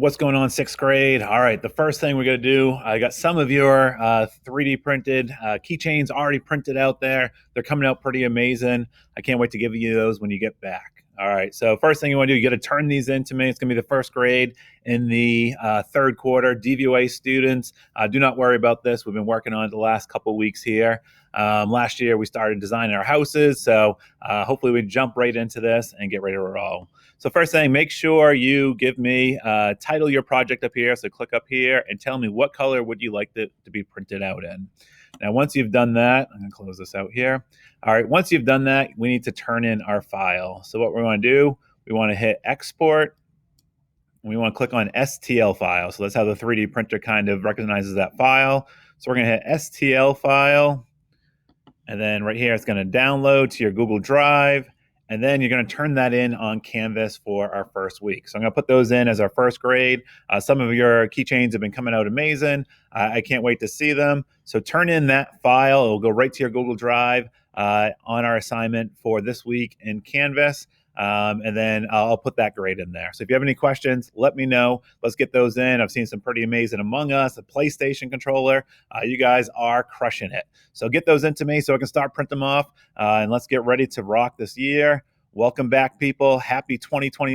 What's going on, sixth grade? All right, the first thing we're going to do, I got some of your 3D printed keychains already printed out there. They're coming out pretty amazing. I can't wait to give you those when you get back. All right, so first thing you want to do, you got to turn these in to me. It's going to be the first grade in the third quarter. DVOA students, do not worry about this. We've been working on it the last couple weeks here. Last year, we started designing our houses, so hopefully we jump right into this and get ready to roll. So first thing, make sure you give me, title your project up here. So click up here and tell me what color would you like to be printed out in. Now, once you've done that, I'm gonna close this out here. All right, once you've done that, we need to turn in our file. So what we wanna do, we wanna hit export, and we wanna click on STL file. So that's how the 3D printer kind of recognizes that file. So we're gonna hit STL file, and then right here, it's gonna download to your Google Drive. And then you're going to turn that in on Canvas for our first week. So I'm going to put those in as our first grade. Some of your keychains have been coming out amazing. I can't wait to see them. So turn in that file. It will go right to your Google Drive on our assignment for this week in Canvas. And then I'll put that grade in there. So if you have any questions, let me know. Let's get those in. I've seen some pretty amazing Among Us, a PlayStation controller. You guys are crushing it. So get those into me so I can start print them off. And let's get ready to rock this year. Welcome back, people. Happy 2021.